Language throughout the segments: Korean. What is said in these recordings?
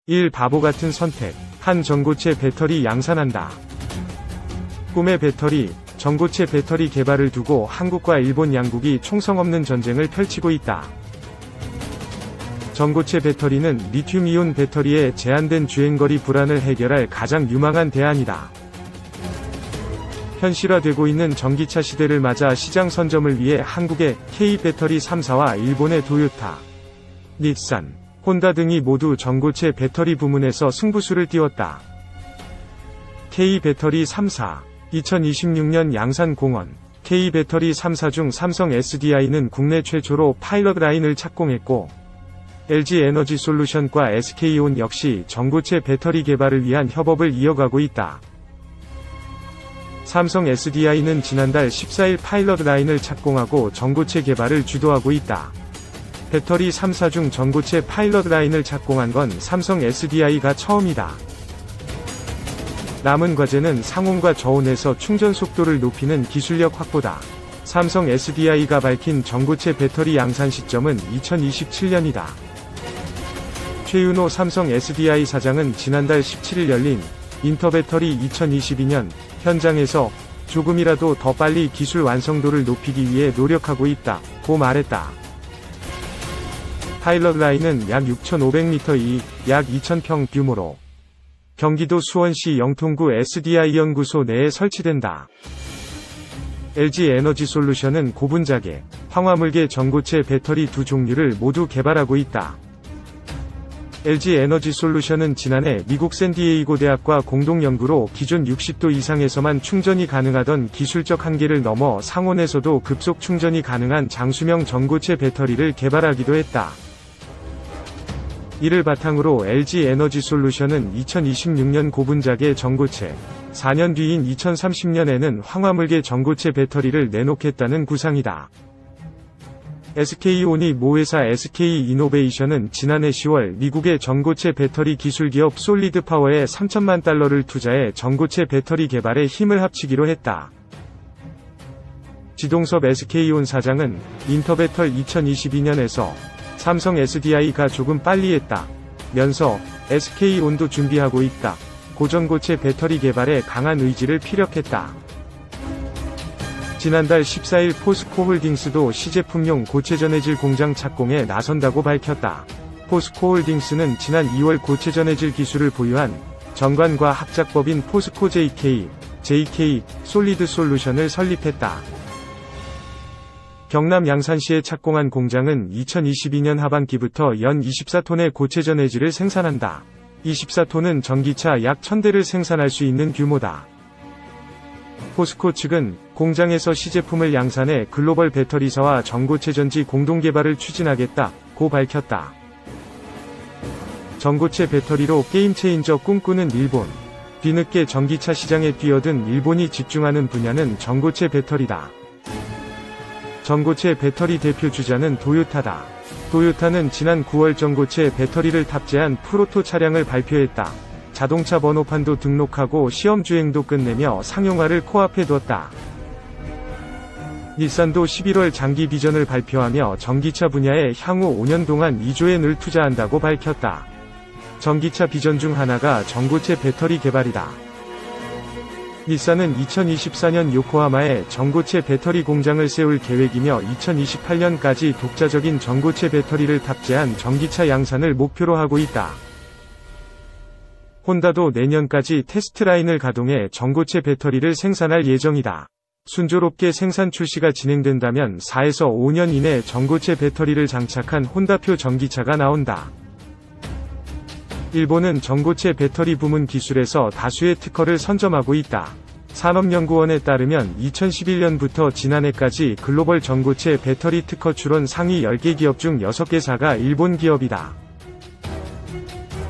1. 바보 같은 선택. 한 전고체 배터리 양산한다. 꿈의 배터리. 전고체 배터리 개발을 두고 한국과 일본 양국이 총성없는 전쟁을 펼치고 있다. 전고체 배터리는 리튬이온 배터리의 제한된 주행거리 불안을 해결할 가장 유망한 대안이다. 현실화되고 있는 전기차 시대를 맞아 시장 선점을 위해 한국의 K배터리 3사와 일본의 도요타, 닛산, 혼다 등이 모두 전고체 배터리 부문에서 승부수를 띄웠다. K배터리 3사 2026년 양산 공언. K배터리 3사 중 삼성 SDI는 국내 최초로 파일럿 라인을 착공했고, LG에너지솔루션과 SK온 역시 전고체 배터리 개발을 위한 협업을 이어가고 있다. 삼성 SDI는 지난달 14일 파일럿 라인을 착공하고 전고체 개발을 주도하고 있다. 배터리 3사 중 전고체 파일럿 라인을 착공한 건 삼성 SDI가 처음이다. 남은 과제는 상온과 저온에서 충전 속도를 높이는 기술력 확보다. 삼성 SDI가 밝힌 전고체 배터리 양산 시점은 2027년이다. 최윤호 삼성 SDI 사장은 지난달 17일 열린 인터배터리 2022년 현장에서 조금이라도 더 빨리 기술 완성도를 높이기 위해 노력하고 있다고 말했다. 파일럿 라인은 약 6,500m 약 2,000평 규모로 경기도 수원시 영통구 SDI 연구소 내에 설치된다. LG에너지솔루션은 고분자계, 황화물계 전고체 배터리 두 종류를 모두 개발하고 있다. LG에너지솔루션은 지난해 미국 샌디에이고 대학과 공동연구로 기존 60도 이상에서만 충전이 가능하던 기술적 한계를 넘어 상온에서도 급속 충전이 가능한 장수명 전고체 배터리를 개발하기도 했다. 이를 바탕으로 LG에너지솔루션은 2026년 고분자계 전고체, 4년 뒤인 2030년에는 황화물계 전고체 배터리를 내놓겠다는 구상이다. SK온이 모회사 SK이노베이션은 지난해 10월 미국의 전고체 배터리 기술기업 솔리드파워에 3천만 달러를 투자해 전고체 배터리 개발에 힘을 합치기로 했다. 지동섭 SK온 사장은 인터배털 2022년에서 삼성 SDI가 조금 빨리 했다 면서 SK온도 준비하고 있다 고전고체 배터리 개발에 강한 의지를 피력했다. 지난달 14일 포스코홀딩스도 시제품용 고체전해질 공장 착공에 나선다고 밝혔다. 포스코홀딩스는 지난 2월 고체전해질 기술을 보유한 정관과 합작법인 포스코 JK 솔리드솔루션을 설립했다. 경남 양산시에 착공한 공장은 2022년 하반기부터 연 24톤의 고체전해질을 생산한다. 24톤은 전기차 약 1000대를 생산할 수 있는 규모다. 포스코 측은 공장에서 시제품을 양산해 글로벌 배터리사와 전고체전지 공동개발을 추진하겠다고 밝혔다. 전고체 배터리로 게임체인저 꿈꾸는 일본. 뒤늦게 전기차 시장에 뛰어든 일본이 집중하는 분야는 전고체 배터리다. 전고체 배터리 대표 주자는 도요타다. 도요타는 지난 9월 전고체 배터리를 탑재한 프로토 차량을 발표했다. 자동차 번호판도 등록하고 시험주행도 끝내며 상용화를 코앞에 뒀다. 닛산도 11월 장기 비전을 발표하며 전기차 분야에 향후 5년 동안 2조엔을 투자한다고 밝혔다. 전기차 비전 중 하나가 전고체 배터리 개발이다. 닛산은 2024년 요코하마에 전고체 배터리 공장을 세울 계획이며 2028년까지 독자적인 전고체 배터리를 탑재한 전기차 양산을 목표로 하고 있다. 혼다도 내년까지 테스트 라인을 가동해 전고체 배터리를 생산할 예정이다. 순조롭게 생산 출시가 진행된다면 4에서 5년 이내 전고체 배터리를 장착한 혼다표 전기차가 나온다. 일본은 전고체 배터리 부문 기술에서 다수의 특허를 선점하고 있다. 산업연구원에 따르면 2011년부터 지난해까지 글로벌 전고체 배터리 특허 출원 상위 10개 기업 중 6개사가 일본 기업이다.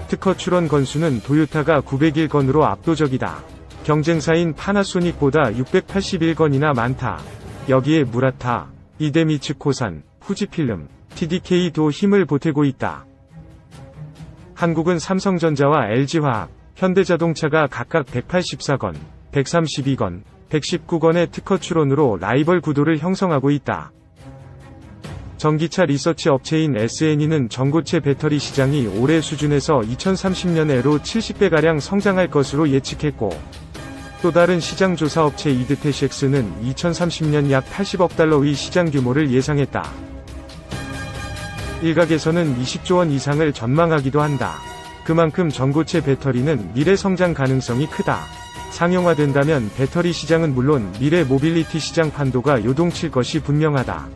특허 출원 건수는 도요타가 901건으로 압도적이다. 경쟁사인 파나소닉보다 681건이나 많다. 여기에 무라타, 이데미츠 코산, 후지필름, TDK도 힘을 보태고 있다. 한국은 삼성전자와 LG화학, 현대자동차가 각각 184건, 132건, 119건의 특허 출원으로 라이벌 구도를 형성하고 있다. 전기차 리서치 업체인 SNE는 전고체 배터리 시장이 올해 수준에서 2030년에로 70배가량 성장할 것으로 예측했고, 또 다른 시장 조사 업체 이드테식스는 2030년 약 80억 달러의 시장 규모를 예상했다. 일각에서는 20조 원 이상을 전망하기도 한다. 그만큼 전고체 배터리는 미래 성장 가능성이 크다. 상용화된다면 배터리 시장은 물론 미래 모빌리티 시장 판도가 요동칠 것이 분명하다.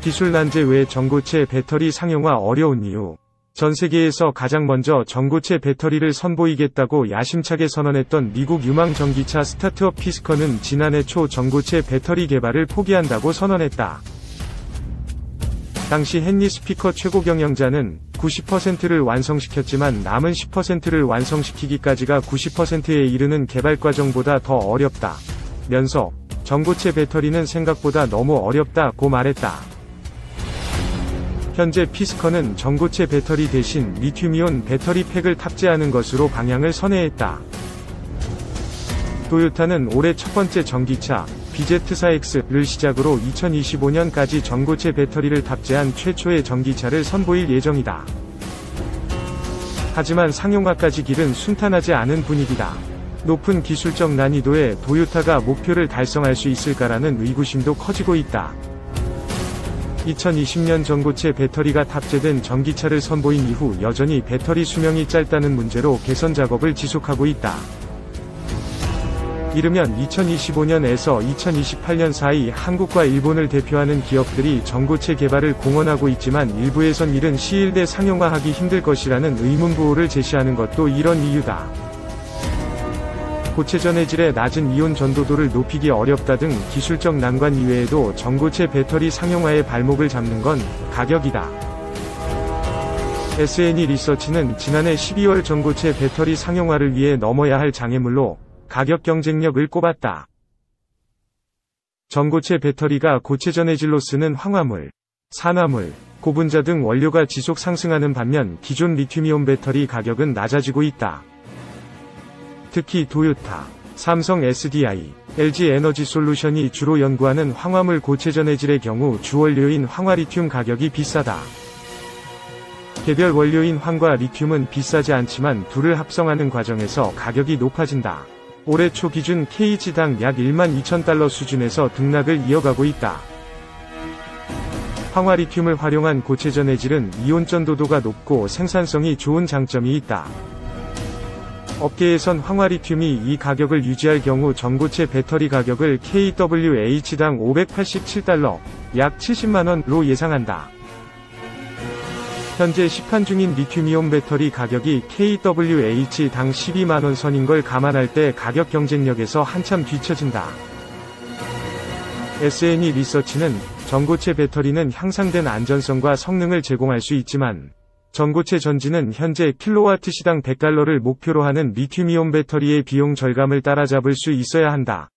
기술 난제 외 전고체 배터리 상용화 어려운 이유. 전 세계에서 가장 먼저 전고체 배터리를 선보이겠다고 야심차게 선언했던 미국 유망 전기차 스타트업 피스컨은 지난해 초 전고체 배터리 개발을 포기한다고 선언했다. 당시 헨리 스피커 최고 경영자는 90%를 완성시켰지만 남은 10%를 완성시키기까지가 90%에 이르는 개발 과정보다 더 어렵다 면서 전고체 배터리는 생각보다 너무 어렵다고 말했다. 현재 피스컨은 전고체 배터리 대신 리튬이온 배터리 팩을 탑재하는 것으로 방향을 선회했다. 토요타는 올해 첫 번째 전기차 BZ4X를 시작으로 2025년까지 전고체 배터리를 탑재한 최초의 전기차를 선보일 예정이다. 하지만 상용화까지 길은 순탄하지 않은 분위기다. 높은 기술적 난이도에 토요타가 목표를 달성할 수 있을까라는 의구심도 커지고 있다. 2020년 전고체 배터리가 탑재된 전기차를 선보인 이후 여전히 배터리 수명이 짧다는 문제로 개선 작업을 지속하고 있다. 이르면 2025년에서 2028년 사이 한국과 일본을 대표하는 기업들이 전고체 개발을 공언하고 있지만 일부에선 이른 시일 내 상용화하기 힘들 것이라는 의문부호를 제시하는 것도 이런 이유다. 고체 전해질의 낮은 이온 전도도를 높이기 어렵다 등 기술적 난관 이외에도 전고체 배터리 상용화의 발목을 잡는 건 가격이다. SNE 리서치는 지난해 12월 전고체 배터리 상용화를 위해 넘어야 할 장애물로 가격 경쟁력을 꼽았다. 전고체 배터리가 고체 전해질로 쓰는 황화물, 산화물, 고분자 등 원료가 지속 상승하는 반면 기존 리튬이온 배터리 가격은 낮아지고 있다. 특히 토요타, 삼성 SDI, LG 에너지 솔루션이 주로 연구하는 황화물 고체 전해질의 경우 주원료인 황화리튬 가격이 비싸다. 개별 원료인 황과 리튬은 비싸지 않지만 둘을 합성하는 과정에서 가격이 높아진다. 올해 초 기준 kg당 약 12,000달러 수준에서 등락을 이어가고 있다. 황화리튬을 활용한 고체 전해질은 이온 전도도가 높고 생산성이 좋은 장점이 있다. 업계에선 황화리튬이 이 가격을 유지할 경우 전고체 배터리 가격을 kWh당 587달러, 약 70만원로 예상한다. 현재 시판 중인 리튬이온 배터리 가격이 kWh당 12만원 선인 걸 감안할 때 가격 경쟁력에서 한참 뒤처진다. SNE 리서치는 전고체 배터리는 향상된 안전성과 성능을 제공할 수 있지만 전고체 전지는 현재 킬로와트시당 100달러를 목표로 하는 리튬이온 배터리의 비용 절감을 따라잡을 수 있어야 한다.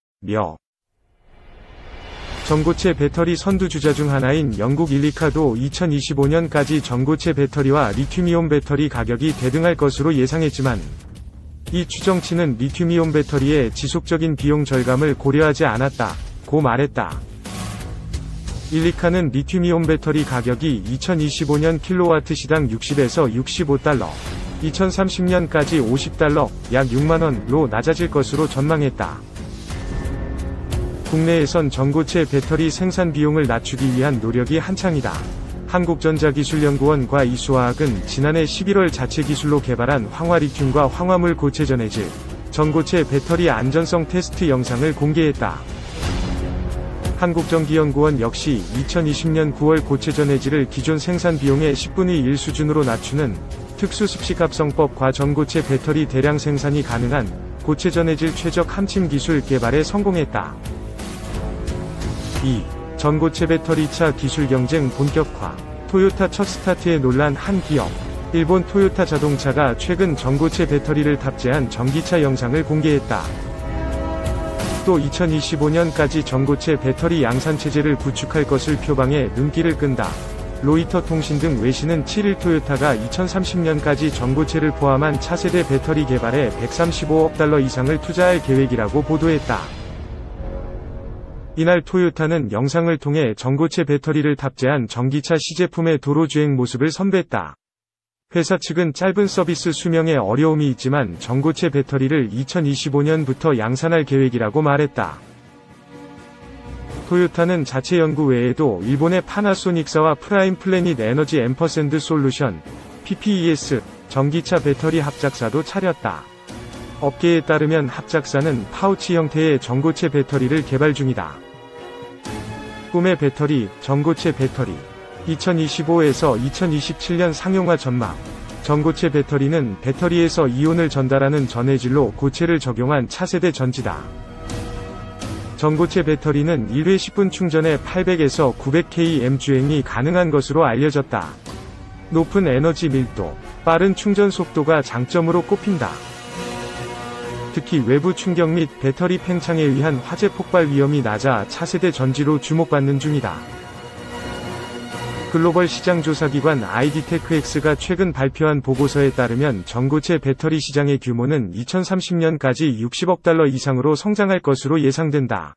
전고체 배터리 선두주자 중 하나인 영국 일리카도 2025년까지 전고체 배터리와 리튬이온 배터리 가격이 대등할 것으로 예상했지만 이 추정치는 리튬이온 배터리의 지속적인 비용 절감을 고려하지 않았다고 말했다. 일리카는 리튬이온 배터리 가격이 2025년 킬로와트시당 60에서 65달러, 2030년까지 50달러, 약 6만원로 낮아질 것으로 전망했다. 국내에선 전고체 배터리 생산 비용을 낮추기 위한 노력이 한창이다. 한국전자기술연구원과 이수화학은 지난해 11월 자체 기술로 개발한 황화리튬과 황화물 고체 전해질, 전고체 배터리 안전성 테스트 영상을 공개했다. 한국전기연구원 역시 2020년 9월 고체 전해질을 기존 생산 비용의 10분의 1 수준으로 낮추는 특수습식합성법과 전고체 배터리 대량 생산이 가능한 고체 전해질 최적 함침 기술 개발에 성공했다. 2. 전고체 배터리차 기술 경쟁 본격화. 토요타 첫 스타트에 놀란 한 기업. 일본 토요타 자동차가 최근 전고체 배터리를 탑재한 전기차 영상을 공개했다. 또 2025년까지 전고체 배터리 양산체제를 구축할 것을 표방해 눈길을 끈다. 로이터 통신 등 외신은 7일 토요타가 2030년까지 전고체를 포함한 차세대 배터리 개발에 135억 달러 이상을 투자할 계획이라고 보도했다. 이날 토요타는 영상을 통해 전고체 배터리를 탑재한 전기차 시제품의 도로주행 모습을 선보였다. 회사 측은 짧은 서비스 수명에 어려움이 있지만 전고체 배터리를 2025년부터 양산할 계획이라고 말했다. 토요타는 자체 연구 외에도 일본의 파나소닉사와 프라임 플래닛 에너지 앰퍼샌드 솔루션, PPES, 전기차 배터리 합작사도 차렸다. 업계에 따르면 합작사는 파우치 형태의 전고체 배터리를 개발 중이다. 꿈의 배터리, 전고체 배터리 2025에서 2027년 상용화 전망. 전고체 배터리는 배터리에서 이온을 전달하는 전해질로 고체를 적용한 차세대 전지다. 전고체 배터리는 1회 10분 충전에 800에서 900km 주행이 가능한 것으로 알려졌다. 높은 에너지 밀도, 빠른 충전 속도가 장점으로 꼽힌다. 특히 외부 충격 및 배터리 팽창에 의한 화재 폭발 위험이 낮아 차세대 전지로 주목받는 중이다. 글로벌 시장조사기관 ID테크X가 최근 발표한 보고서에 따르면 전고체 배터리 시장의 규모는 2030년까지 60억 달러 이상으로 성장할 것으로 예상된다.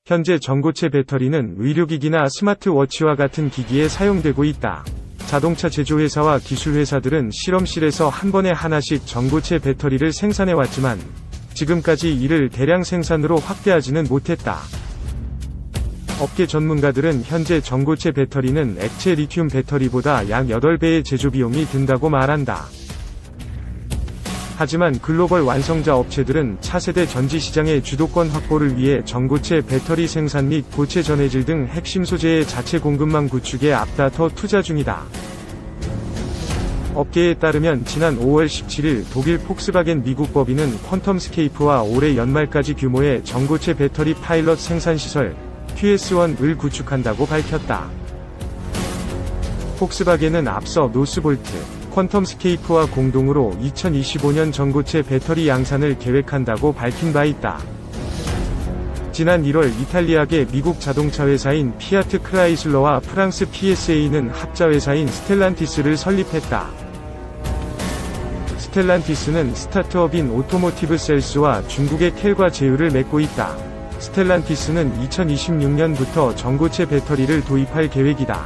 현재 전고체 배터리는 의료기기나 스마트워치와 같은 기기에 사용되고 있다. 자동차 제조회사와 기술회사들은 실험실에서 한 번에 하나씩 전고체 배터리를 생산해왔지만 지금까지 이를 대량 생산으로 확대하지는 못했다. 업계 전문가들은 현재 전고체 배터리는 액체 리튬 배터리보다 약 8배의 제조 비용이 든다고 말한다. 하지만 글로벌 완성자 업체들은 차세대 전지 시장의 주도권 확보를 위해 전고체 배터리 생산 및 고체 전해질 등 핵심 소재의 자체 공급망 구축에 앞다퉈 투자 중이다. 업계에 따르면 지난 5월 17일 독일 폭스바겐 미국 법인은 퀀텀스케이프와 올해 연말까지 규모의 전고체 배터리 파일럿 생산시설 QS1을 구축한다고 밝혔다. 폭스바겐은 앞서 노스볼트, 퀀텀스케이프와 공동으로 2025년 전고체 배터리 양산을 계획한다고 밝힌 바 있다. 지난 1월 이탈리아계 미국 자동차 회사인 피아트 크라이슬러와 프랑스 PSA는 합자회사인 스텔란티스를 설립했다. 스텔란티스는 스타트업인 오토모티브 셀스와 중국의 켈과 제휴를 맺고 있다. 스텔란티스는 2026년부터 전고체 배터리를 도입할 계획이다.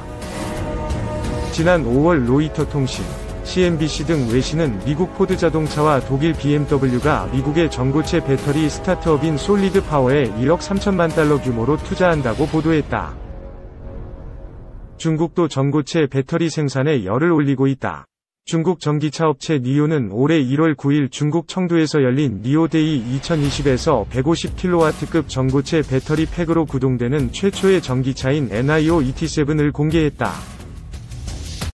지난 5월 로이터 통신, CNBC 등 외신은 미국 포드 자동차와 독일 BMW가 미국의 전고체 배터리 스타트업인 솔리드 파워에 1억 3천만 달러 규모로 투자한다고 보도했다. 중국도 전고체 배터리 생산에 열을 올리고 있다. 중국 전기차 업체 니오는 올해 1월 9일 중국 청두에서 열린 니오데이 2020에서 150kW급 전고체 배터리 팩으로 구동되는 최초의 전기차인 NIO ET7을 공개했다.